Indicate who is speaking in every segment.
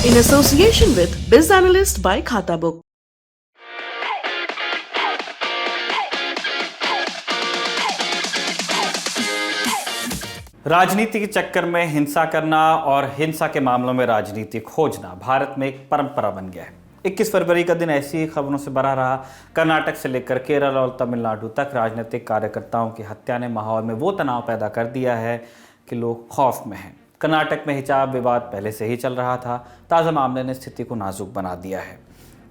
Speaker 1: in association with Biz Analyst by Khata Book.
Speaker 2: राजनीति के चक्कर में हिंसा करना और हिंसा के मामलों में राजनीति खोजना भारत में एक परंपरा बन गया है। 21 फरवरी का दिन ऐसी ही खबरों से भरा रहा। कर्नाटक से लेकर केरल और तमिलनाडु तक राजनीतिक कार्यकर्ताओं की हत्या ने माहौल में वो तनाव पैदा कर दिया है कि लोग खौफ में हैं। कर्नाटक में हिजाब विवाद पहले से ही चल रहा था। ताज़ा मामले ने स्थिति को नाजुक बना दिया है।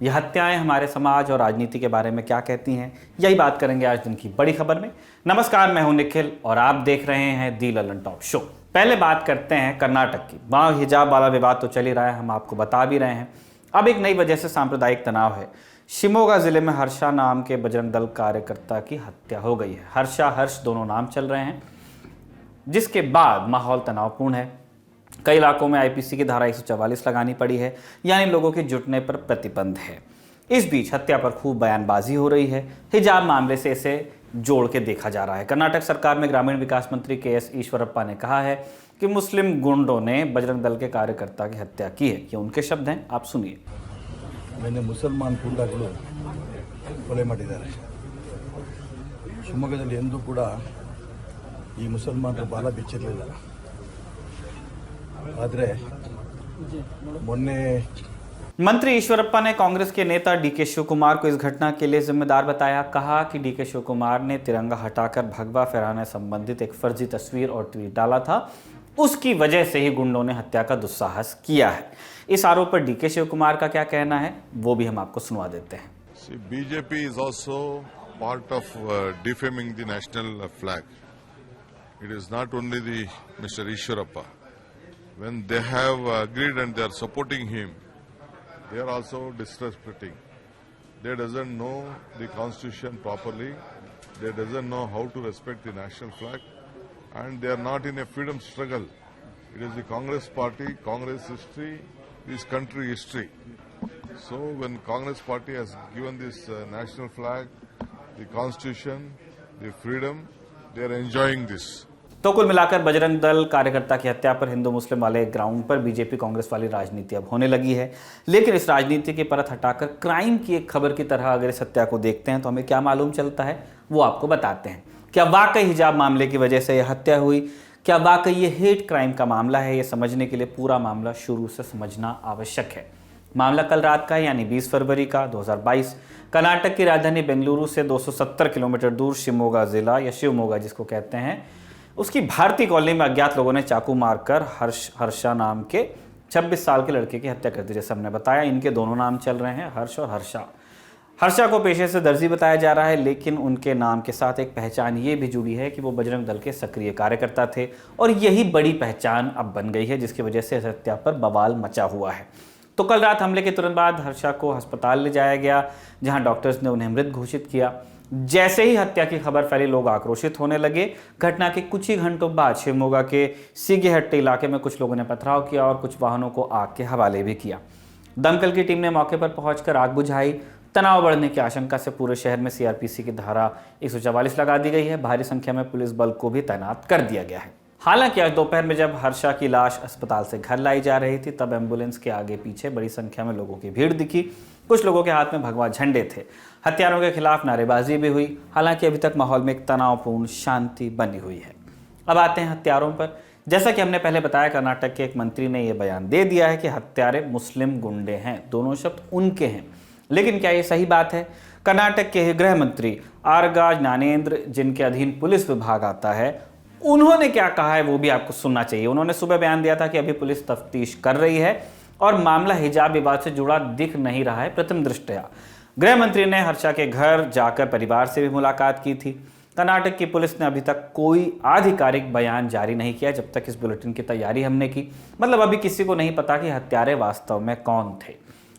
Speaker 2: ये हत्याएं हमारे समाज और राजनीति के बारे में क्या कहती हैं, यही बात करेंगे आज दिन की बड़ी खबर में। नमस्कार, मैं हूं निखिल और आप देख रहे हैं दी ललन टॉप शो। पहले बात करते हैं कर्नाटक की। वहाँ हिजाब वाला विवाद तो चल ही रहा है, हम आपको बता भी रहे हैं। अब एक नई वजह से सांप्रदायिक तनाव है। शिमोगा जिले में हर्षा नाम के बजरंग दल कार्यकर्ता की हत्या हो गई है। हर्षा, हर्ष दोनों नाम चल रहे हैं, जिसके बाद माहौल तनावपूर्ण है। कई इलाकों में आईपीसी की धारा 144 लगानी पड़ी है, यानी लोगों के जुटने पर प्रतिबंध है। इस बीच हत्या पर खूब बयानबाजी हो रही है। हिजाब मामले से इसे जोड़ के देखा जा रहा है। कर्नाटक सरकार में ग्रामीण विकास मंत्री के.एस. ईश्वरप्पा ने कहा है कि मुस्लिम गुंडों ने बजरंग दल के कार्यकर्ता की हत्या की है। ये उनके शब्द हैं, आप सुनिए।
Speaker 3: मैंने मुसलमान ಗೂಂಡಾಗಳು ಕೊಲೆ ಮಾಡಿದ್ದಾರೆ। ಶಿವಮೊಗ್ಗದಲ್ಲಿ ಎಂದೂ ಕೂಡ ಈ ಮುಸಲ್ಮಾನರು ಬಾಲ ಬಿಚ್ಚಿರಲಿಲ್ಲ। ಆದರೆ ಮೊನ್ನೆ
Speaker 2: मंत्री ईश्वरप्पा ने कांग्रेस के नेता डीके शिव कुमार को इस घटना के लिए जिम्मेदार बताया। कहा कि डीके शिव कुमार ने तिरंगा हटाकर भगवा फहराने संबंधित एक फर्जी तस्वीर और ट्वीट डाला था। उसकी वजह से ही गुंडों ने हत्या का दुस्साहस किया है। इस आरोप पर डीके शिव कुमार का क्या कहना है, वो भी हम आपको सुनवा देते हैं।
Speaker 4: BJP is also part of defaming the national flag. It is not only the Mr. Ishwarappa. When they have agreed and they are supporting him, they are also disrespecting. They doesn't know the constitution properly. They doesn't know how to respect the national flag, and they are not in a freedom struggle. It is the Congress party, Congress history, this country history. So when Congress party has given this national flag, the constitution, the freedom, they are enjoying this.
Speaker 2: तो कुल मिलाकर बजरंग दल कार्यकर्ता की हत्या पर हिंदू मुस्लिम वाले ground पर BJP Congress वाली राजनीति अब होने लगी है। लेकिन इस राजनीति की परत हटाकर क्राइम की एक खबर की तरह अगर इस हत्या को देखते हैं तो हमें क्या मालूम चलता है, वो आपको बताते हैं। क्या वाकई हिजाब मामले की वजह से यह हत्या हुई? क्या वाकई ये हेट क्राइम का मामला है? ये समझने के लिए पूरा मामला शुरू से समझना आवश्यक है। मामला कल रात का है, यानी 20 फरवरी का 2022। कर्नाटक की राजधानी बेंगलुरु से 270 किलोमीटर दूर शिमोगा जिला या शिवमोगा जिसको कहते हैं, उसकी भारतीय कॉलोनी में अज्ञात लोगों ने चाकू मारकर हर्षा नाम के 26 साल के लड़के की हत्या कर दी। जैसे हमने बताया, इनके दोनों नाम चल रहे हैं, हर्ष और हर्षा। हर्षा को पेशे से दर्जी बताया जा रहा है, लेकिन उनके नाम के साथ एक पहचान ये भी जुड़ी है कि वो बजरंग दल के सक्रिय कार्यकर्ता थे, और यही बड़ी पहचान अब बन गई है, जिसकी वजह से इस हत्या पर बवाल मचा हुआ है। तो कल रात हमले के तुरंत बाद हर्षा को अस्पताल ले जाया गया, जहां डॉक्टर्स ने उन्हें मृत घोषित किया। जैसे ही हत्या की खबर फैली, लोग आक्रोशित होने लगे। घटना के कुछ ही घंटों बाद शिवमोगा के सीगेहट्टी इलाके में कुछ लोगों ने पथराव किया और कुछ वाहनों को आग के हवाले भी किया। दमकल की टीम ने मौके पर पहुंचकर आग बुझाई। तनाव बढ़ने की आशंका से पूरे शहर में सीआरपीसी की धारा 144 लगा दी गई है। भारी संख्या में पुलिस बल को भी तैनात कर दिया गया है। हालांकि आज दोपहर में जब हर्षा की लाश अस्पताल से घर लाई जा रही थी, तब एम्बुलेंस के आगे पीछे बड़ी संख्या में लोगों की भीड़ दिखी। कुछ लोगों के हाथ में भगवा झंडे थे। हत्यारों के खिलाफ नारेबाजी भी हुई। हालांकि अभी तक माहौल में एक तनावपूर्ण शांति बनी हुई है। अब आते हैं हत्यारों पर। जैसा कि हमने पहले बताया, कर्नाटक के एक मंत्री ने यह बयान दे दिया है कि हत्यारे मुस्लिम गुंडे हैं। दोनों शब्द उनके हैं, लेकिन क्या ये सही बात है? कर्नाटक के गृह मंत्री आरगा ज्ञानेंद्र, जिनके अधीन पुलिस विभाग आता है, उन्होंने क्या कहा है वो भी आपको सुनना चाहिए। उन्होंने सुबह बयान दिया था कि अभी पुलिस तफ्तीश कर रही है और मामला हिजाब विवाद से जुड़ा दिख नहीं रहा है प्रथम दृष्टया। गृह मंत्री ने हर्षा के घर जाकर परिवार से भी मुलाकात की थी। कर्नाटक की पुलिस ने अभी तक कोई आधिकारिक बयान जारी नहीं किया जब तक इस बुलेटिन की तैयारी हमने की। मतलब अभी किसी को नहीं पता कि हत्यारे वास्तव में कौन थे।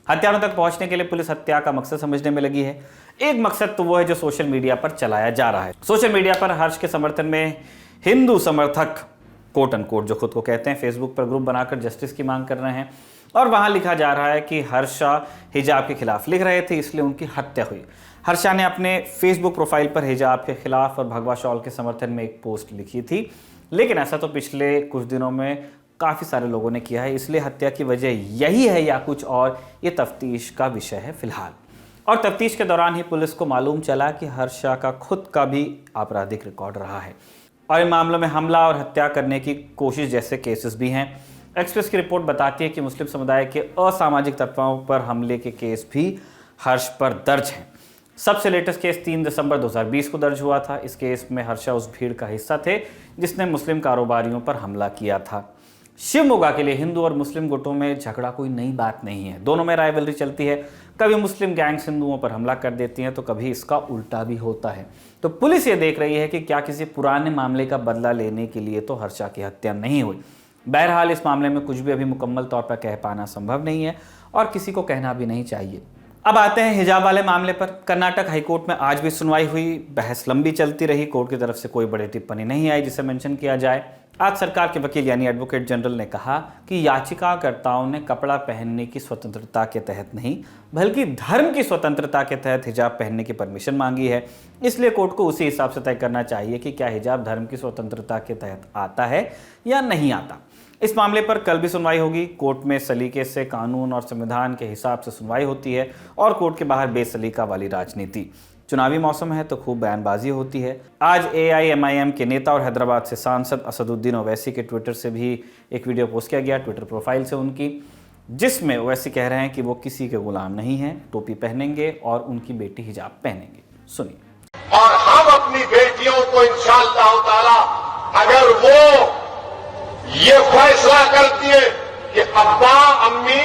Speaker 2: हत्यारों तक पहुंचने के लिए पुलिस हत्या का मकसद समझने में लगी है। एक मकसद तो वो है जो सोशल मीडिया पर चलाया जा रहा है। सोशल मीडिया पर हर्ष के समर्थन में हिंदू समर्थक कोट एंड कोट जो खुद को कहते हैं, फेसबुक पर ग्रुप बनाकर जस्टिस की मांग कर रहे हैं, और वहां लिखा जा रहा है कि हर्षा हिजाब के खिलाफ लिख रहे थे, इसलिए उनकी हत्या हुई। हर्षा ने अपने फेसबुक प्रोफाइल पर हिजाब के खिलाफ और भगवा शॉल के समर्थन में एक पोस्ट लिखी थी, लेकिन ऐसा तो पिछले कुछ दिनों में काफ़ी सारे लोगों ने किया है, इसलिए हत्या की वजह यही है या कुछ और, ये तफ्तीश का विषय है फिलहाल। और तफ्तीश के दौरान ही पुलिस को मालूम चला कि हर्षा का खुद का भी आपराधिक रिकॉर्ड रहा है और इन मामलों में हमला और हत्या करने की कोशिश जैसे केसेस भी हैं। एक्सप्रेस की रिपोर्ट बताती है कि मुस्लिम समुदाय के असामाजिक तत्वों पर हमले के केस भी हर्ष पर दर्ज हैं। सबसे लेटेस्ट केस 3 दिसंबर 2020 को दर्ज हुआ था। इस केस में हर्षा उस भीड़ का हिस्सा थे जिसने मुस्लिम कारोबारियों पर हमला किया था। शिवमोगा के लिए हिंदू और मुस्लिम गुटों में झगड़ा कोई नई बात नहीं है, दोनों में राइवलरी चलती है। कभी मुस्लिम गैंग्स हिंदुओं पर हमला कर देती हैं तो कभी इसका उल्टा भी होता है। तो पुलिस ये देख रही है कि क्या किसी पुराने मामले का बदला लेने के लिए तो हर्षा की हत्या नहीं हुई। बहरहाल इस मामले में कुछ भी अभी मुकम्मल तौर पर कह पाना संभव नहीं है और किसी को कहना भी नहीं चाहिए। अब आते हैं हिजाब वाले मामले पर। कर्नाटक हाईकोर्ट में आज भी सुनवाई हुई, बहस लंबी चलती रही। कोर्ट की तरफ से कोई बड़ी टिप्पणी नहीं आई जिसे मेंशन किया जाए। आज सरकार के वकील यानी एडवोकेट जनरल ने कहा कि याचिकाकर्ताओं ने कपड़ा पहनने की स्वतंत्रता के तहत नहीं बल्कि धर्म की स्वतंत्रता के तहत हिजाब पहनने की परमिशन मांगी है, इसलिए कोर्ट को उसी हिसाब से तय करना चाहिए कि क्या हिजाब धर्म की स्वतंत्रता के तहत आता है या नहीं आता। इस मामले पर कल भी सुनवाई होगी। कोर्ट में सलीके से कानून और संविधान के हिसाब से सुनवाई होती है और कोर्ट के बाहर बेसलीका वाली राजनीति। चुनावी मौसम है तो खूब बयानबाजी होती है। आज AIMIM के नेता और हैदराबाद से सांसद असदुद्दीन ओवैसी के ट्विटर से भी एक वीडियो पोस्ट किया गया, ट्विटर प्रोफाइल से उनकी, जिसमें ओवैसी कह रहे हैं कि वो किसी के गुलाम नहीं हैं, टोपी पहनेंगे और उनकी बेटी हिजाब पहनेंगे। सुनिए।
Speaker 5: और हम अपनी बेटियों को इंशाअल्लाह ताला अगर वो ये फैसला करती है कि अब्बा अम्मी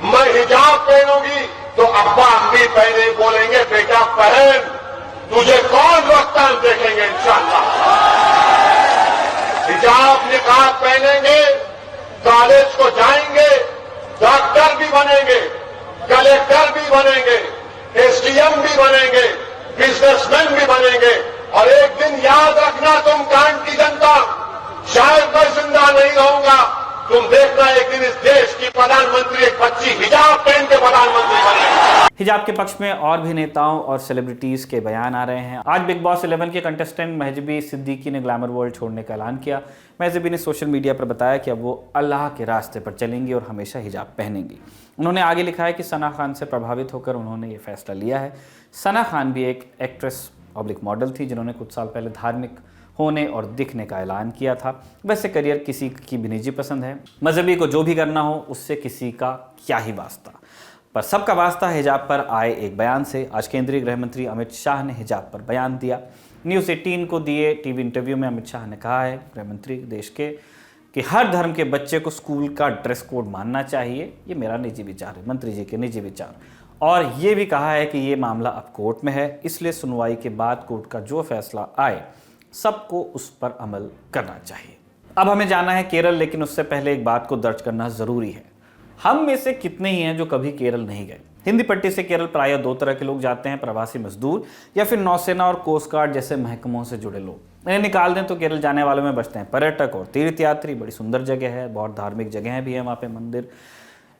Speaker 5: मैं हिजाब पहनूंगी तो अब्बा अम्मी पहने बोलेंगे बेटा पहन, तुझे कौन रोकता हम देखेंगे इंशाअल्लाह। हिजाब निकाब पहनेंगे, कॉलेज को जाएंगे, डॉक्टर भी बनेंगे, कलेक्टर भी बनेंगे, SDM भी बनेंगे, बिजनेसमैन भी बनेंगे। और एक दिन याद रखना तुम कांड की जनता, शायद मैं जिंदा नहीं रहूंगा, तुम देखना एक दिन इस देश की प्रधानमंत्री एक बच्ची हिजाब पहन के प्रधानमंत्री बनेगी।
Speaker 2: हिजाब के पक्ष में और भी नेताओं और सेलिब्रिटीज के बयान आ रहे हैं। आज बिग बॉस 11 के कंटेस्टेंट महजबी सिद्दीकी ने ग्लैमर वर्ल्ड छोड़ने का ऐलान किया। महजबी ने सोशल मीडिया पर बताया कि अब वो अल्लाह के रास्ते पर चलेंगी और हमेशा हिजाब पहनेंगी। उन्होंने आगे लिखा है कि सना खान से प्रभावित होकर उन्होंने ये फैसला लिया है। सना खान भी एक एक्ट्रेस ऑब्लिक मॉडल थी जिन्होंने कुछ साल पहले धार्मिक होने और दिखने का ऐलान किया था। वैसे करियर किसी की भी निजी पसंद है, मजहबी को जो भी करना हो उससे किसी का क्या ही वास्ता, पर सबका वास्ता हिजाब पर आए एक बयान से। आज केंद्रीय गृह मंत्री अमित शाह ने हिजाब पर बयान दिया। न्यूज़ 18 को दिए टीवी इंटरव्यू में अमित शाह ने कहा है, गृह मंत्री देश के, कि हर धर्म के बच्चे को स्कूल का ड्रेस कोड मानना चाहिए। ये मेरा निजी विचार है, मंत्री जी के निजी विचार। और ये भी कहा है कि ये मामला अब कोर्ट में है, इसलिए सुनवाई के बाद कोर्ट का जो फैसला आए सबको उस पर अमल करना चाहिए। अब हमें जाना है केरल, लेकिन उससे पहले एक बात को दर्ज करना जरूरी है। हम में से कितने ही हैं जो कभी केरल नहीं गए। हिंदी पट्टी से केरल प्रायः दो तरह के लोग जाते हैं, प्रवासी मजदूर या फिर नौसेना और कोस्ट गार्ड जैसे महकमों से जुड़े लोग। इन्हें निकाल दें तो केरल जाने वालों में बचते हैं पर्यटक और तीर्थयात्री। बड़ी सुंदर जगह है, बहुत धार्मिक जगह भी है वहाँ पे, मंदिर।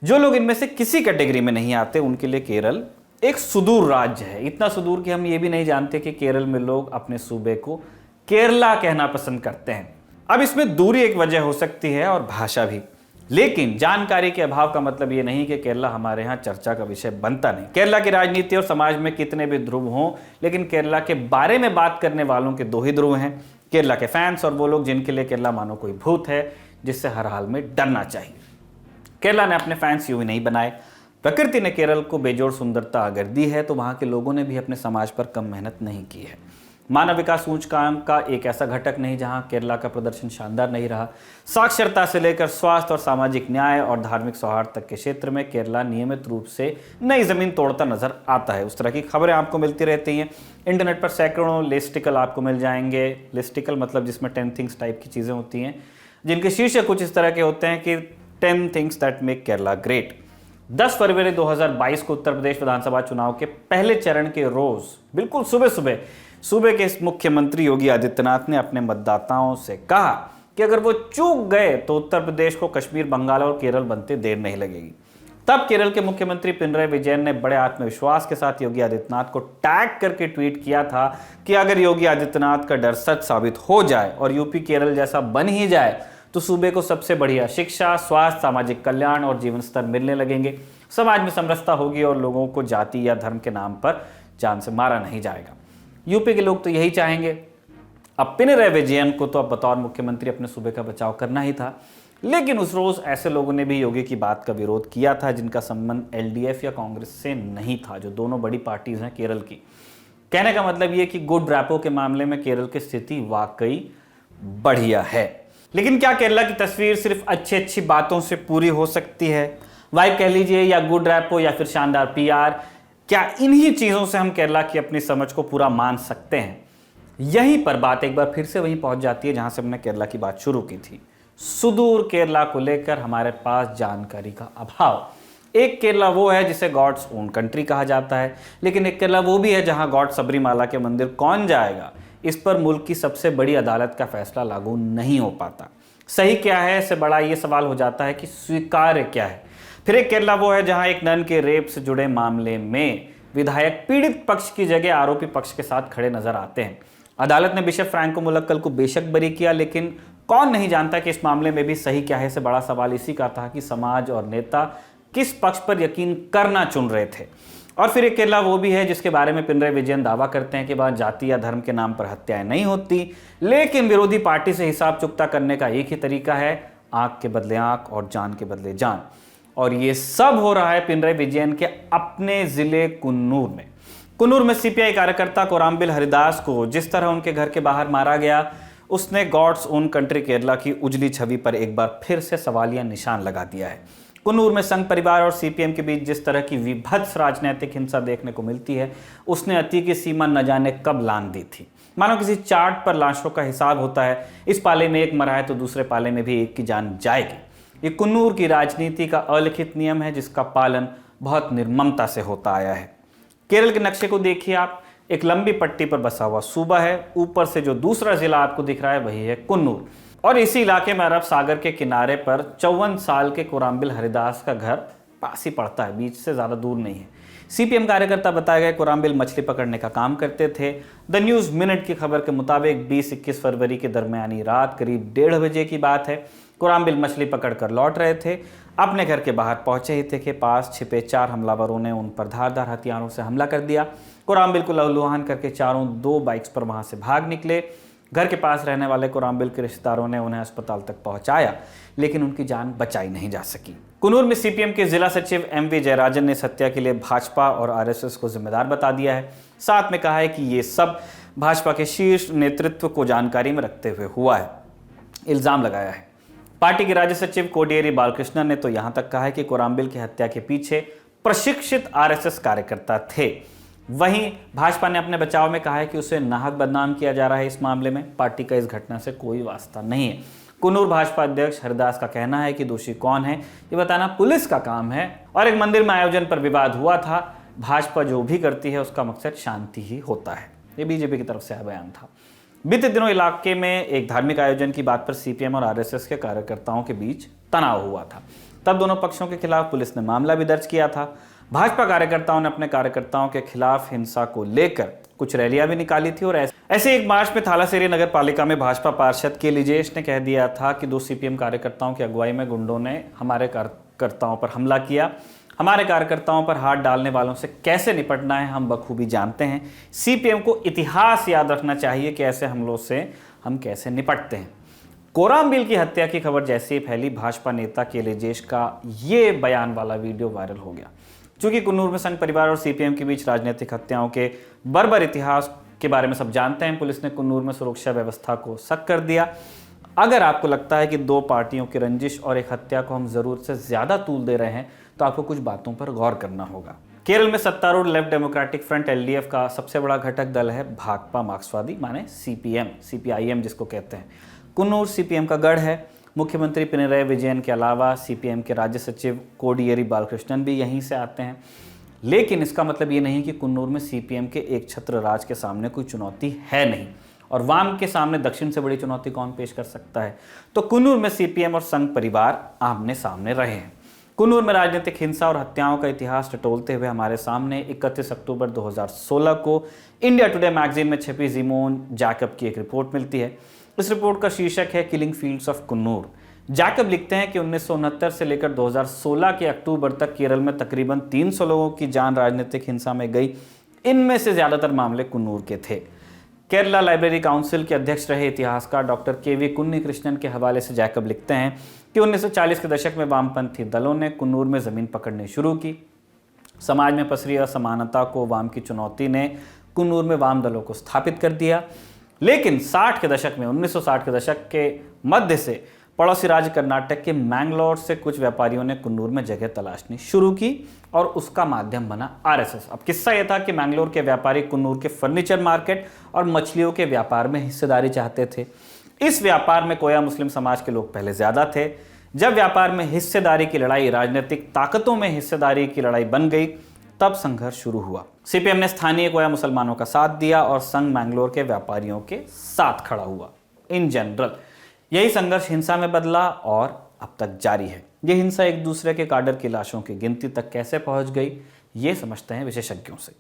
Speaker 2: जो लोग इनमें से किसी कैटेगरी में नहीं आते उनके लिए केरल एक सुदूर राज्य है। इतना सुदूर कि हम ये भी नहीं जानते कि केरल में लोग अपने सूबे को केरला कहना पसंद करते हैं। अब इसमें दूरी एक वजह हो सकती है और भाषा भी, लेकिन जानकारी के अभाव का मतलब ये नहीं कि केरला हमारे यहाँ चर्चा का विषय बनता नहीं। केरला की राजनीति और समाज में कितने भी ध्रुव हों, लेकिन केरला के बारे में बात करने वालों के दो ही ध्रुव हैं, केरला के फैंस और वो लोग जिनके लिए केरला मानो कोई भूत है जिससे हर हाल में डरना चाहिए। केरला ने अपने फैंस यूं ही नहीं बनाए। प्रकृति ने केरल को बेजोड़ सुंदरता अगर दी है तो वहाँ के लोगों ने भी अपने समाज पर कम मेहनत नहीं की है। मानव विकास सूचकांक का एक ऐसा घटक नहीं जहां केरला का प्रदर्शन शानदार नहीं रहा। साक्षरता से लेकर स्वास्थ्य और सामाजिक न्याय और धार्मिक सौहार्द तक के क्षेत्र में केरला नियमित रूप से नई जमीन तोड़ता नजर आता है। उस तरह की खबरें आपको मिलती रहती हैं। इंटरनेट पर सैकड़ों लिस्टिकल आपको मिल जाएंगे। लिस्टिकल मतलब जिसमें 10 थिंग्स टाइप की चीज़ें होती हैं, जिनके शीर्षक कुछ इस तरह के होते हैं कि 10 things that make Kerala great. 10 फरवरी 2022 को उत्तर प्रदेश विधानसभा चुनाव के पहले चरण के रोज बिल्कुल सुबह सुबह सूबे के मुख्यमंत्री योगी आदित्यनाथ ने अपने मतदाताओं से कहा कि अगर वो चूक गए तो उत्तर प्रदेश को कश्मीर, बंगाल और केरल बनते देर नहीं लगेगी। तब केरल के मुख्यमंत्री पिनराई विजयन ने बड़े आत्मविश्वास के साथ योगी आदित्यनाथ को टैग करके ट्वीट किया था कि अगर योगी आदित्यनाथ का डर सच साबित हो जाए और यूपी केरल जैसा बन ही जाए तो सूबे को सबसे बढ़िया शिक्षा, स्वास्थ्य, सामाजिक कल्याण और जीवन स्तर मिलने लगेंगे। समाज में समरसता होगी और लोगों को जाति या धर्म के नाम पर जान से मारा नहीं जाएगा। यूपी के लोग तो यही चाहेंगे। अब पिनराई विजयन को तो अब बतौर मुख्यमंत्री अपने सूबे का बचाव करना ही था, लेकिन उस रोज ऐसे लोगों ने भी योगी की बात का विरोध किया था जिनका संबंध एलडीएफ या कांग्रेस से नहीं था, जो दोनों बड़ी पार्टीज हैं केरल की। कहने का मतलब यह कि गुड रैपो के मामले में केरल की स्थिति वाकई बढ़िया है। लेकिन क्या केरला की तस्वीर सिर्फ अच्छी बातों से पूरी हो सकती है? वाइब कह लीजिए या गुड रैपो या फिर शानदार पीआर, क्या इन्हीं चीजों से हम केरला की अपनी समझ को पूरा मान सकते हैं? यहीं पर बात एक बार फिर से वहीं पहुंच जाती है जहां से हमने केरला की बात शुरू की थी। सुदूर केरला को लेकर हमारे पास जानकारी का अभाव। एक केरला वो है जिसे गॉड्स ओन कंट्री कहा जाता है, लेकिन एक केरला वो भी है जहां गॉड सबरीमाला के मंदिर कौन जाएगा, इस पर मुल्क की सबसे बड़ी अदालत का फैसला लागू नहीं हो पाता। सही क्या है, इससे बड़ा ये सवाल हो जाता है कि स्वीकार्य क्या है। फिर एक केरला वो है जहां एक नन के रेप से जुड़े मामले में विधायक पीड़ित पक्ष की जगह आरोपी पक्ष के साथ खड़े नजर आते हैं। अदालत ने बिशप फ्रैंको मुलक्कल को बेशक बरी किया, लेकिन कौन नहीं जानता कि इस मामले में भी सही क्या है से बड़ा सवाल इसी का था कि समाज और नेता किस पक्ष पर यकीन करना चुन रहे थे। और फिर एक केरला वो भी है जिसके बारे में पिनराई विजयन दावा करते हैं कि वहां जाति या धर्म के नाम पर हत्याएं नहीं होती, लेकिन विरोधी पार्टी से हिसाब चुकता करने का एक ही तरीका है, आंख के बदले आंख और जान के बदले जान। और ये सब हो रहा है पिनराई विजयन के अपने जिले कुन्नूर में। कुन्नूर में सीपीआई कार्यकर्ता कोराम्बिल हरिदास को जिस तरह उनके घर के बाहर मारा गया, उसने गॉड्स ओन कंट्री केरला की उजली छवि पर एक बार फिर से सवालिया निशान लगा दिया है। कुन्नूर में संघ परिवार और सीपीएम के बीच जिस तरह की विभत्स राजनीतिक हिंसा देखने को मिलती है, उसने अति की सीमा न जाने कब लांघ दी थी। मानो किसी चार्ट पर लाशों का हिसाब होता है, इस पाले में एक मरा है तो दूसरे पाले में भी एक की जान जाएगी। ये कुन्नूर की राजनीति का अलिखित नियम है जिसका पालन बहुत निर्ममता से होता आया है। केरल के नक्शे को देखिए आप, एक लंबी पट्टी पर बसा हुआ सूबा है, ऊपर से जो दूसरा जिला आपको दिख रहा है वही है कुन्नूर, और इसी इलाके में अरब सागर के किनारे पर 54 साल के कोराम्बिल हरिदास का घर पास ही पड़ता है, बीच से ज्यादा दूर नहीं है। सीपीएम कार्यकर्ता बताए गए कोराम्बिल मछली पकड़ने का काम करते थे। द न्यूज मिनट की खबर के मुताबिक 20-21 फरवरी के दरमियानी रात करीब 1:30 बजे की बात है। कोराम्बिल मछली पकड़कर लौट रहे थे। अपने घर के बाहर पहुंचे ही थे कि पास छिपे 4 हमलावरों ने उन पर धारदार हथियारों से हमला कर दिया। कोराम्बिल को लहूलुहान करके चारों 2 बाइक्स पर वहां से भाग निकले। घर के पास रहने वाले कोराम्बिल के रिश्तेदारों ने उन्हें अस्पताल तक पहुंचाया, लेकिन उनकी जान बचाई नहीं जा सकी। कुन्नूर में सीपीएम के जिला सचिव एमवी जयराजन ने इस हत्या के लिए भाजपा और आरएसएस को जिम्मेदार बता दिया है। साथ में कहा है कि ये सब भाजपा के शीर्ष नेतृत्व को जानकारी में रखते हुए हुआ है, इल्जाम लगाया है। पार्टी के राज्य सचिव कोडियेरी बालकृष्णन ने तो यहां तक कहा है कि कोराम्बिल की हत्या के पीछे प्रशिक्षित आरएसएस कार्यकर्ता थे। वहीं भाजपा ने अपने बचाव में कहा है कि उसे नाहक बदनाम किया जा रहा है। इस मामले में पार्टी का इस घटना से कोई वास्ता नहीं है। कुन्नूर भाजपा अध्यक्ष हरिदास का कहना है कि दोषी कौन है ये बताना पुलिस का काम है, और एक मंदिर में आयोजन पर विवाद हुआ था। भाजपा जो भी करती है उसका मकसद शांति ही होता है, ये बीजेपी की तरफ से बयान था। बीते दिनों इलाके में एक धार्मिक आयोजन की बात पर सीपीएम और आरएसएस के कार्यकर्ताओं के बीच तनाव हुआ था। तब दोनों पक्षों के खिलाफ पुलिस ने मामला भी दर्ज किया था। भाजपा कार्यकर्ताओं ने अपने कार्यकर्ताओं के खिलाफ हिंसा को लेकर कुछ रैलियां भी निकाली थी, और ऐसे एक मार्च में थालासेरी नगर पालिका में भाजपा पार्षद के लिजेश ने कह दिया था कि 2 सीपीएम कार्यकर्ताओं की अगुवाई में गुंडों ने हमारे कार्यकर्ताओं पर हमला किया। हमारे कार्यकर्ताओं पर हाथ डालने वालों से कैसे निपटना है हम बखूबी जानते हैं। सीपीएम को इतिहास याद रखना चाहिए कि ऐसे हमलों से हम कैसे निपटते हैं। कोराम्बिल की हत्या की खबर जैसे ही फैली, भाजपा नेता के लिजेश का ये बयान वाला वीडियो वायरल हो गया। चूंकि कुन्नूर में संघ परिवार और सीपीएम के बीच राजनीतिक हत्याओं के बर्बर इतिहास के बारे में सब जानते हैं, पुलिस ने कुन्नूर में सुरक्षा व्यवस्था को सख्त कर दिया। अगर आपको लगता है कि 2 पार्टियों की रंजिश और एक हत्या को हम जरूरत से ज्यादा तूल दे रहे हैं, तो आपको कुछ बातों पर गौर करना होगा। केरल में सत्तारूढ़ लेफ्ट डेमोक्रेटिक फ्रंट एलडीएफ का सबसे बड़ा घटक दल है भाकपा मार्क्सवादी, माने सीपीएम, सीपीआईएम जिसको कहते हैं। कुन्नूर सीपीएम का गढ़ है। मुख्यमंत्री पिनराई विजयन के अलावा सीपीएम के राज्य सचिव कोडियेरी बालकृष्णन भी यहीं से आते हैं। लेकिन इसका मतलब ये नहीं कि कुन्नूर में सीपीएम के एक छत्र राज के सामने कोई चुनौती है नहीं, और वाम के सामने दक्षिण से बड़ी चुनौती कौन पेश कर सकता है। तो कुन्नूर में सीपीएम और संघ परिवार आमने सामने रहे हैं। कुन्नूर में राजनीतिक हिंसा और हत्याओं का इतिहास टटोलते हुए हमारे सामने 31 अक्टूबर 2016 को इंडिया टुडे मैगजीन में छपी जिमोन जैकब की एक रिपोर्ट मिलती है। इस रिपोर्ट का शीर्षक है killing fields of Coonoor. Jacob लिखते हैं कि 1969 से लेकर 2016 के अक्टूबर तक केरल में तकरीबन 300 लोगों की जान राजनीतिक हिंसा में गई। इनमें से ज्यादातर मामले कुन्नूर के थे। केरला लाइब्रेरी काउंसिल के अध्यक्ष रहे इतिहासकार डॉक्टर के.वी. कुन्नीकृष्णन के हवाले से जैकब लिखते हैं कि 1940 के दशक में वामपंथी दलों ने कुन्नूर में जमीन पकड़नी शुरू की। समाज में पसरी असमानता को वाम की चुनौती ने कुन्नूर में वाम दलों को स्थापित कर दिया। लेकिन 60 के दशक में 1960 के दशक के मध्य से पड़ोसी राज्य कर्नाटक के मैंगलोर से कुछ व्यापारियों ने कुन्नूर में जगह तलाशनी शुरू की और उसका माध्यम बना आरएसएस। अब किस्सा यह था कि मैंगलोर के व्यापारी कुन्नूर के फर्नीचर मार्केट और मछलियों के व्यापार में हिस्सेदारी चाहते थे। इस व्यापार में कोया मुस्लिम समाज के लोग पहले ज्यादा थे। जब व्यापार में हिस्सेदारी की लड़ाई राजनीतिक ताकतों में हिस्सेदारी की लड़ाई बन गई, तब संघर्ष शुरू हुआ। सीपीएम ने स्थानीय कोया मुसलमानों का साथ दिया और संघ मैंगलोर के व्यापारियों के साथ खड़ा हुआ। इन जनरल यही संघर्ष हिंसा में बदला और अब तक जारी है। ये हिंसा एक दूसरे के काडर की लाशों की गिनती तक कैसे पहुंच गई, ये समझते हैं विशेषज्ञों से।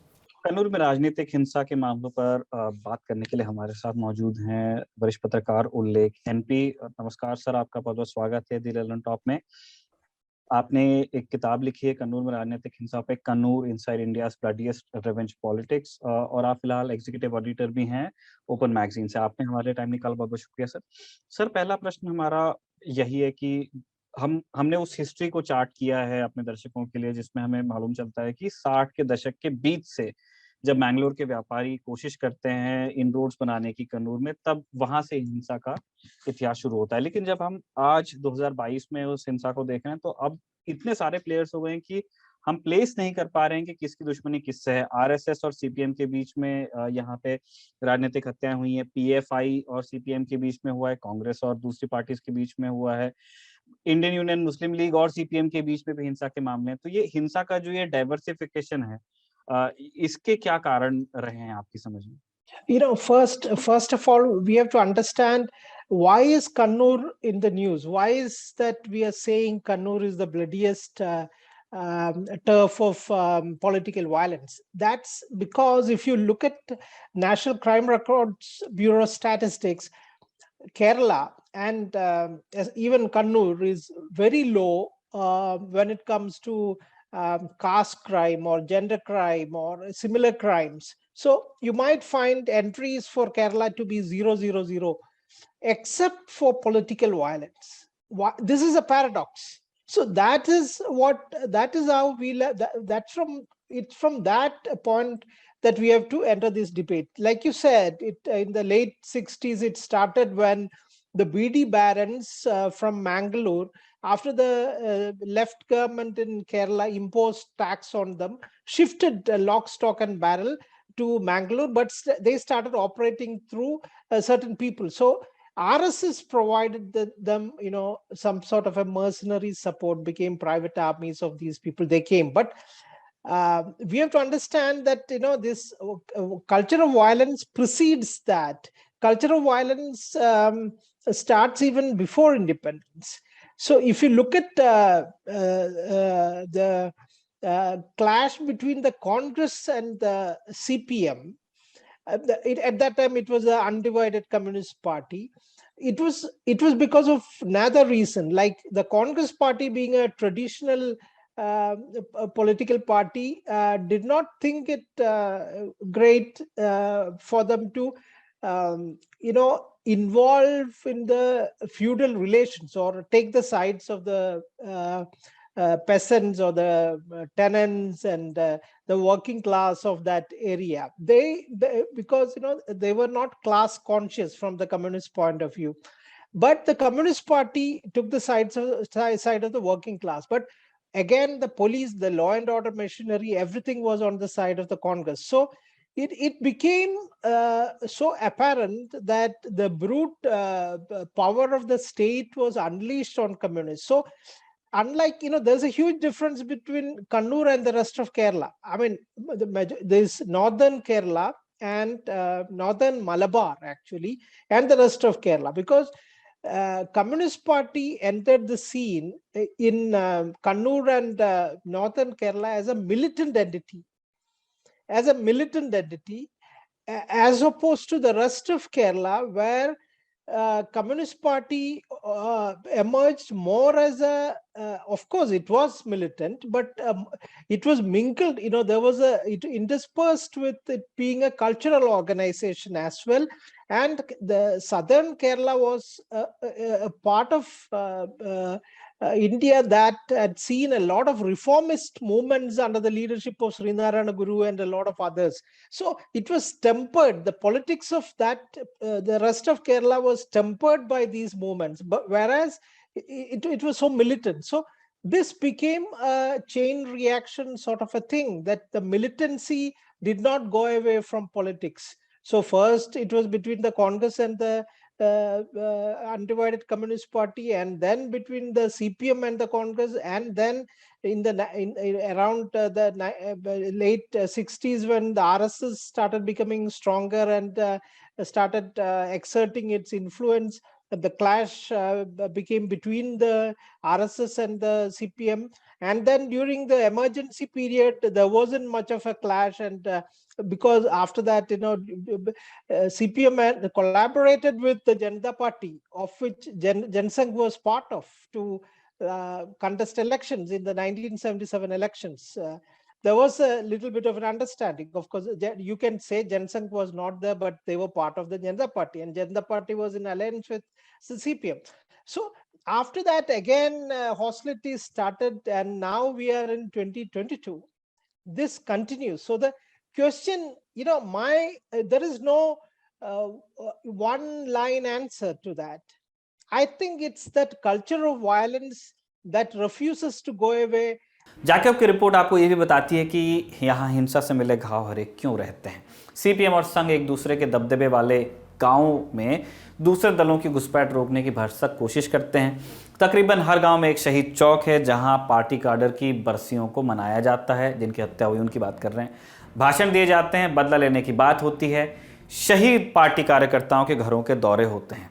Speaker 2: कन्नूर में राजनीतिक हिंसा के मामलों पर बात करने के लिए हमारे साथ मौजूद हैं वरिष्ठ पत्रकार उल्लेख एनपी। नमस्कार सर, आपका बहुत बहुत स्वागत है दी लंदन टॉप में। आपने एक किताब लिखी है कन्नूर में राजनीतिक हिंसा पे, Kannur inside India's bloodiest revenge politics, और आप फिलहाल एग्जीक्यूटिव ऑडिटर भी हैं ओपन मैगजीन से। आपने हमारे टाइम निकाला, बहुत बहुत शुक्रिया सर। सर, पहला प्रश्न हमारा यही है कि हमने उस हिस्ट्री को चार्ट किया है अपने दर्शकों के लिए, जिसमें हमें मालूम चलता है कि 60 के दशक के बीच से जब मैंगलोर के व्यापारी कोशिश करते हैं इन रोड्स बनाने की कन्नूर में, तब वहां से हिंसा का इतिहास शुरू होता है। लेकिन जब हम आज 2022 में उस हिंसा को देख रहे हैं, तो अब इतने सारे प्लेयर्स हो गए हैं कि हम प्लेस नहीं कर पा रहे हैं कि किसकी दुश्मनी किससे है। आरएसएस और सीपीएम के बीच में यहाँ पे राजनीतिक हत्याएं हुई हैं, पीएफआई और सीपीएम के बीच में हुआ है, कांग्रेस और दूसरी पार्टीज के बीच में हुआ है, इंडियन यूनियन मुस्लिम लीग और सीपीएम के बीच में भी हिंसा के मामले हैं। तो ये हिंसा का जो ये डाइवर्सिफिकेशन है, इसके क्या कारण रहे हैं आपकी समझ में?
Speaker 6: First of all, we have to understand why is Kannur in the news? Why is that we are saying Kannur is the bloodiest turf of political violence? That's because if you look at National Crime Records Bureau statistics, Kerala and even Kannur is very low when it comes to caste crime or gender crime or similar crimes. So you might find entries for Kerala to be 000, except for political violence. This is a paradox. So that is how that's from that point that we have to enter this debate. Like you said, in the late 60s, it started when the BD barons from Mangalore, after the left government in Kerala imposed tax on them, shifted lock, stock and barrel to Mangalore, but they started operating through certain people. So RSS provided them, some sort of a mercenary support, became private armies of these people. They came, but we have to understand that this culture of violence precedes that. Culture of violence starts even before independence. So if you look at the clash between the Congress and the CPM, at that time it was an undivided Communist Party. It was because of another reason, like the Congress Party being a traditional political party, did not think it great for them to involve in the feudal relations or take the sides of the peasants or the tenants and the working class of that area. Because they were not class conscious from the communist point of view, but the Communist Party took the side of the working class. But again, the police, the law and order machinery, everything was on the side of the Congress. So it became so apparent that the brute power of the state was unleashed on communists. So unlike, there's a huge difference between Kannur and the rest of Kerala. I mean, there's northern Kerala and northern Malabar actually, and the rest of Kerala, because Communist Party entered the scene in Kannur and northern Kerala as a militant entity. As opposed to the rest of Kerala, where Communist Party emerged more as a, of course, it was militant, but it was mingled. There was it interspersed with it being a cultural organization as well. And the southern Kerala was a part of India that had seen a lot of reformist movements under the leadership of Srinarayana Guru and a lot of others. So it was tempered. The politics of that, the rest of Kerala was tempered by these movements. But whereas it was so militant. So this became a chain reaction sort of a thing, that the militancy did not go away from politics. So first it was between the Congress and the undivided Communist Party, and then between the CPM and the Congress, and then around the late 60s, when the RSS started becoming stronger and started exerting its influence, the clash became between the RSS and the CPM. And then during the emergency period, there wasn't much of a clash, and because after that, CPM collaborated with the Janata Party, of which Jansangh was part of, to contest elections in the 1977 elections. There was a little bit of an understanding. Of course, you can say Jansangh was not there, but they were part of the Janata Party, and Janata Party was in alliance with the CPM. So after that, again, hostilities started, and now we are in 2022. This continues. So the question, there is no one line answer to that. I think it's that culture of violence that refuses to go away.
Speaker 2: जाकिब की report आपको ये भी बताती है कि यहाँ हिंसा से मिले घाव हरे क्यों रहते हैं। सीपीएम और संघ एक दूसरे के दबदबे वाले गांव में दूसरे दलों की घुसपैठ रोकने की भरसक कोशिश करते हैं। तकरीबन हर गांव में एक शहीद चौक है जहां पार्टी काडर की बरसियों को मनाया जाता है, जिनकी हत्या हुई उनकी बात कर रहे हैं। भाषण दिए जाते हैं, बदला लेने की बात होती है, शहीद पार्टी कार्यकर्ताओं के घरों के दौरे होते हैं।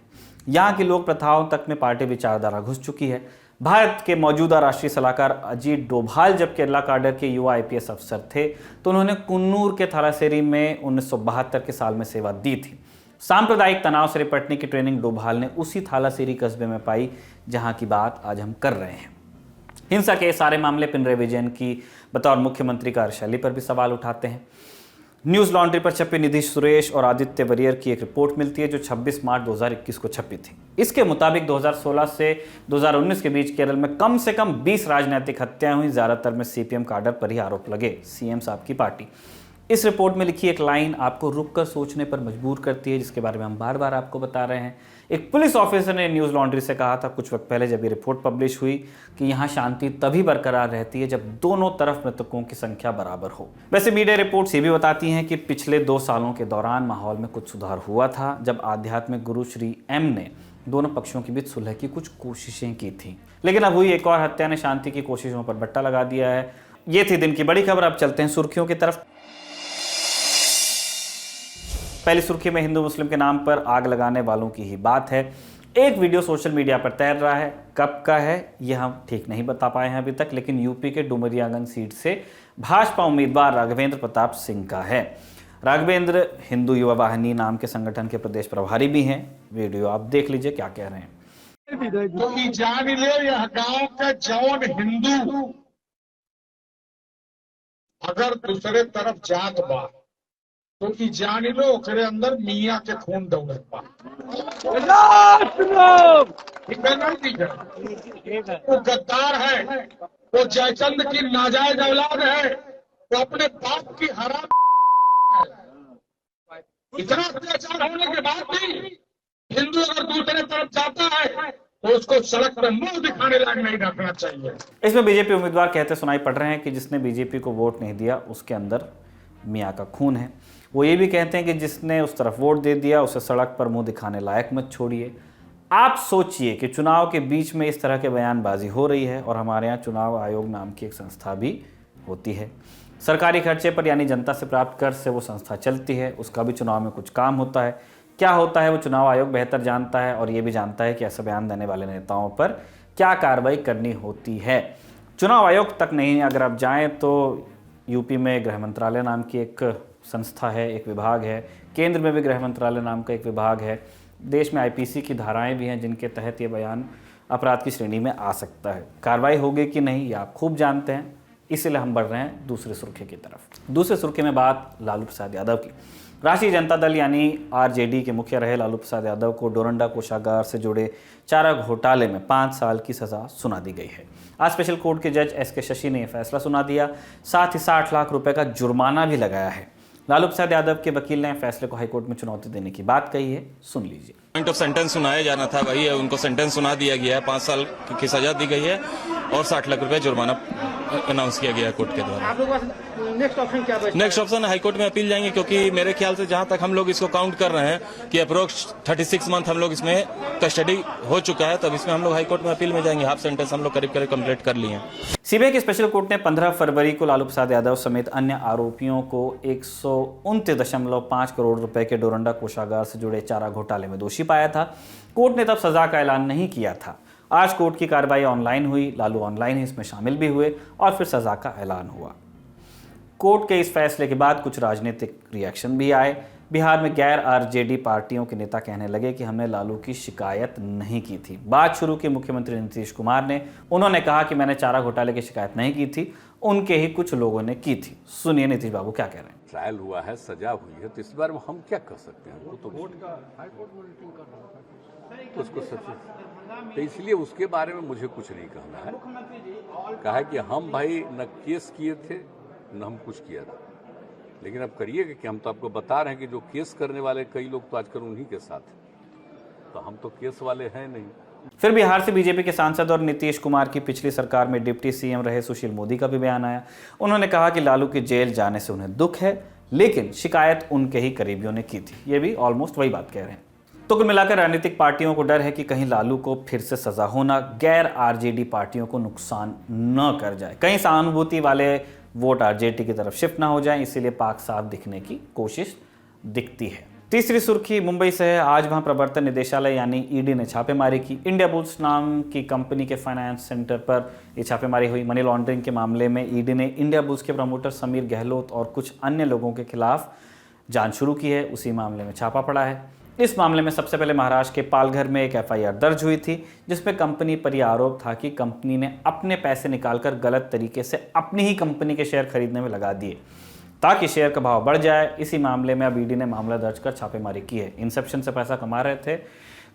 Speaker 2: यहाँ की लोक प्रथाओं तक में पार्टी विचारधारा घुस चुकी है। भारत के मौजूदा राष्ट्रीय सलाहकार अजीत डोभाल जब केरला काडर के युवा आईपीएस अफसर थे तो उन्होंने कुन्नूर के थालासेरी में 1972 के साल में सेवा दी थी। सांप्रदायिक तनाव से निपटने की ट्रेनिंग डोभाल ने उसी थालासेरी कस्बे में पाई जहां की बात आज हम कर रहे हैं। हिंसा के सारे मामले पिनराई विजयन की बतौर मुख्यमंत्री कार्यशैली पर भी सवाल उठाते हैं। न्यूज़ लॉन्ड्री पर छपी निधि सुरेश और आदित्य वरियर की एक रिपोर्ट मिलती है जो 26 मार्च 2021 को छपी थी। इसके मुताबिक 2016 से 2019 के बीच केरल में कम से कम 20 राजनीतिक हत्याएं हुई, ज़्यादातर में सीपीएम काडर पर ही आरोप लगे, सीएम साहब की पार्टी। इस रिपोर्ट में लिखी एक लाइन आपको रुककर सोचने पर मजबूर करती है, जिसके बारे में हम बार बार आपको बता रहे हैं। एक पुलिस ऑफिसर ने न्यूज़ लॉन्ड्री से कहा था कुछ वक्त पहले जब ये रिपोर्ट पब्लिश हुई कि यहाँ शांति तभी बरकरार रहती है जब दोनों तरफ मृतकों की संख्या बराबर हो। वैसे मीडिया रिपोर्ट्स ये भी बताती हैं कि पिछले 2 सालों के दौरान माहौल में कुछ सुधार हुआ था जब आध्यात्मिक गुरु श्री एम ने दोनों पक्षों के बीच सुलह की कुछ कोशिशें की थी। लेकिन अब हुई एक और हत्या ने शांति की कोशिशों पर बट्टा लगा दिया है। ये थी दिन की बड़ी खबर। अब चलते हैं सुर्खियों की तरफ। पहली सुर्खी में हिंदू मुस्लिम के नाम पर आग लगाने वालों की ही बात है। एक वीडियो सोशल मीडिया पर तैर रहा है, कब का है यह हम ठीक नहीं बता पाए हैं अभी तक, लेकिन यूपी के डुमरियागंज सीट से भाजपा उम्मीदवार राघवेंद्र प्रताप सिंह का है। राघवेंद्र हिंदू युवा वाहिनी नाम के संगठन के प्रदेश प्रभारी भी हैं। वीडियो आप देख लीजिए क्या कह रहे हैं।
Speaker 5: तो जान ले यह गांव का जौन हिंदू अगर दूसरे तरफ जात बा तो की जान लो ओकरे अंदर मियाँ के खून दौड़त बा। ठीक है ना? ठीक है। वो गद्दार है, वो जयचंद की नाजायज औलाद है, वो अपने बाप की हराम है। इतना अत्याचार होने के बाद भी हिंदू अगर दूसरे तरफ जाता है तो उसको सड़क पर मुंह दिखाने लायक नहीं रखना चाहिए।
Speaker 2: इसमें बीजेपी उम्मीदवार कहते सुनाई पड़ रहे हैं कि जिसने बीजेपी को वोट नहीं दिया उसके अंदर मियाँ का खून है। वो ये भी कहते हैं कि जिसने उस तरफ वोट दे दिया उसे सड़क पर मुंह दिखाने लायक मत छोड़िए। आप सोचिए कि चुनाव के बीच में इस तरह के बयानबाजी हो रही है और हमारे यहाँ चुनाव आयोग नाम की एक संस्था भी होती है। सरकारी खर्चे पर यानी जनता से प्राप्त कर से वो संस्था चलती है, उसका भी चुनाव में कुछ काम होता है। क्या होता है वो चुनाव आयोग बेहतर जानता है और ये भी जानता है कि ऐसा बयान देने वाले नेताओं पर क्या कार्रवाई करनी होती है। चुनाव आयोग तक नहीं, अगर आप जाएँ तो यूपी में गृह मंत्रालय नाम की एक संस्था है, एक विभाग है, केंद्र में भी गृह मंत्रालय नाम का एक विभाग है, देश में आईपीसी की धाराएं भी हैं जिनके तहत ये बयान अपराध की श्रेणी में आ सकता है। कार्रवाई होगी कि नहीं ये आप खूब जानते हैं, इसीलिए हम बढ़ रहे हैं दूसरे सुर्खी की तरफ। दूसरे सुर्खी में बात लालू प्रसाद यादव की। राष्ट्रीय जनता दल यानी आरजेडी के मुखिया रहे लालू प्रसाद यादव को डोरंडा कोषागार से जुड़े चारा घोटाले में 5 साल की सजा सुना दी गई है। आज स्पेशल कोर्ट के जज एस के शशि ने यह फैसला सुना दिया, साथ ही 60 लाख रुपए का जुर्माना भी लगाया है। लालू प्रसाद यादव के वकील ने फैसले को हाईकोर्ट में चुनौती देने की बात कही है, सुन लीजिए।
Speaker 7: पॉइंट ऑफ सेंटेंस सुनाया जाना था, वही है, उनको सेंटेंस सुना दिया गया है, 5 साल की सजा दी गई है और 60 लाख रुपए जुर्माना अनाउंस किया गया है कोर्ट के द्वारा।
Speaker 8: आप लोगों का नेक्स्ट ऑप्शन क्या बचता है?
Speaker 7: नेक्स्ट ऑप्शन हाईकोर्ट में अपील जाएंगे, क्योंकि मेरे ख्याल से जहां तक हम लोग इसको काउंट कर रहे हैं कि अप्रोक्स 36 मंथ हम लोग इसमें कस्टडी हो चुका है, तब इसमें हम लोग हाईकोर्ट में अपील में जाएंगे। हाफ सेंटेंस हम लोग करीब करीब कंप्लीट कर लिए हैं।
Speaker 2: सीबीआई की स्पेशल कोर्ट ने 15 फरवरी को लालू प्रसाद यादव समेत अन्य आरोपियों को 129.5 करोड़ रुपए के डोरंडा कोषागार से जुड़े चारा घोटाले में दोषी पाया था। कोर्ट ने तब सजा का ऐलान नहीं किया था। आज कोर्ट की कार्रवाई ऑनलाइन हुई, लालू ऑनलाइन ही इसमें शामिल भी हुए और फिर सजा का ऐलान हुआ। कोर्ट के इस फैसले के बाद कुछ राजनीतिक रिएक्शन भी आए। बिहार में गैर आरजेडी पार्टियों के नेता कहने लगे कि हमने लालू की शिकायत नहीं की थी। बात शुरू की मुख्यमंत्री नीतीश कुमार ने। उन्होंने कहा कि मैंने चारा घोटाले की शिकायत नहीं की थी, उनके ही कुछ लोगों ने की थी। सुनिए नीतीश बाबू क्या कह रहे हैं।
Speaker 9: ट्रायल हुआ है, सजा हुई है, तो इस बार हम क्या कर सकते हैं? वो तो उसको तो इसलिए उसके बारे में मुझे कुछ नहीं कहना है। कहा कि हम भाई न केस किए थे न हम कुछ किया था, लेकिन अब करिएगा कि हम तो आपको बता रहे हैं कि जो केस करने वाले कई लोग तो आजकल उन्हीं के साथ हैं, तो हम तो केस वाले हैं नहीं।
Speaker 2: फिर बिहार से बीजेपी के सांसद और नीतीश कुमार की पिछली सरकार में डिप्टी सीएम रहे सुशील मोदी का भी बयान आया। उन्होंने कहा कि लालू के जेल जाने से उन्हें दुख है, लेकिन शिकायत उनके ही करीबियों ने की थी। ये भी ऑलमोस्ट वही बात कह रहे हैं। तो कुल मिलाकर राजनीतिक पार्टियों को डर है कि कहीं लालू को फिर से सजा होना गैर आरजेडी पार्टियों को नुकसान न कर जाए, कहीं सहानुभूति वाले वोट आरजेडी की तरफ शिफ्ट ना हो जाए, इसीलिए पाक साफ दिखने की कोशिश दिखती है। तीसरी सुर्खी मुंबई से है। आज वहां प्रवर्तन निदेशालय यानी ईडी ने छापेमारी की। इंडिया बुल्स नाम की कंपनी के फाइनेंस सेंटर पर यह छापेमारी हुई। मनी लॉन्ड्रिंग के मामले में ईडी ने इंडिया बुल्स के प्रमोटर समीर गहलोत और कुछ अन्य लोगों के खिलाफ जांच शुरू की है। उसी मामले में छापा पड़ा है। इस मामले में सबसे पहले महाराष्ट्र के पालघर में एक एफआईआर दर्ज हुई थी, जिसमें कंपनी पर यह आरोप था कि कंपनी ने अपने पैसे निकालकर गलत तरीके से अपनी ही कंपनी के शेयर खरीदने में लगा दिए ताकि शेयर का भाव बढ़ जाए। इसी मामले में अब ईडी ने मामला दर्ज कर छापेमारी की है। इंसेप्शन से पैसा कमा रहे थे,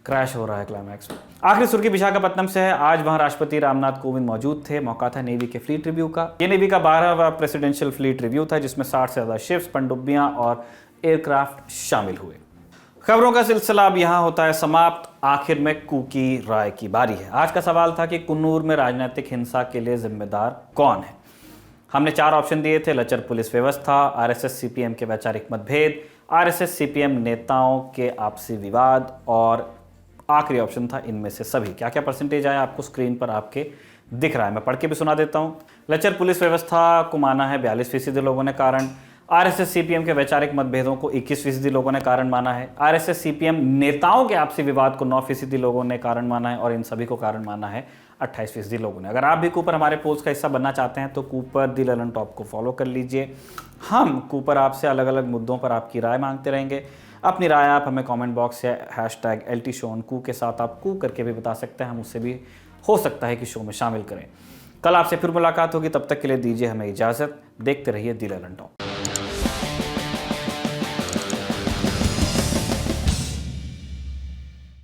Speaker 2: क्रैश हो रहा है क्लाइमैक्स में। आखिरी सुर्खी विशाखापट्टनम से है। आज वहां राष्ट्रपति रामनाथ कोविंद मौजूद थे। मौका था नेवी के फ्लीट रिव्यू का। ये नेवी का 12वां प्रेसिडेंशियल फ्लीट रिव्यू था, जिसमें 60 से ज्यादा शिप्स, पनडुब्बियां और एयरक्राफ्ट शामिल हुए। खबरों का सिलसिला अब यहां होता है समाप्त। आखिर में कू की राय की बारी है। आज का सवाल था कि कुन्नूर में राजनीतिक हिंसा के लिए जिम्मेदार कौन है। हमने 4 ऑप्शन दिए थे: लचर पुलिस व्यवस्था, आरएसएस सीपीएम के वैचारिक मतभेद, आरएसएस सीपीएम नेताओं के आपसी विवाद और आखिरी ऑप्शन था इनमें से सभी। क्या क्या परसेंटेज आया आपको स्क्रीन पर आपके दिख रहा है। मैं पढ़ के भी सुना देता हूं। लचर पुलिस व्यवस्था को माना है 42% लोगों ने कारण। आरएसएस सीपीएम के वैचारिक मतभेदों को 21% लोगों ने कारण माना है। आरएसएस सीपीएम नेताओं के आपसी विवाद को 9% लोगों ने कारण माना है और इन सभी को कारण माना है 28% लोगों ने। अगर आप भी कूपर हमारे पोस्ट का हिस्सा बनना चाहते हैं तो कूपर द ललन टॉप को फॉलो कर लीजिए। हम कूपर आपसे अलग अलग मुद्दों पर आपकी राय मांगते रहेंगे। अपनी राय आप हमें कमेंट बॉक्स या #LTShowOnCoo के साथ आप कू करके भी बता सकते हैं। हम उससे भी हो सकता है कि शो में शामिल करें। कल आपसे फिर मुलाकात होगी, तब तक के लिए दीजिए हमें इजाज़त। देखते रहिए द ललन टॉप।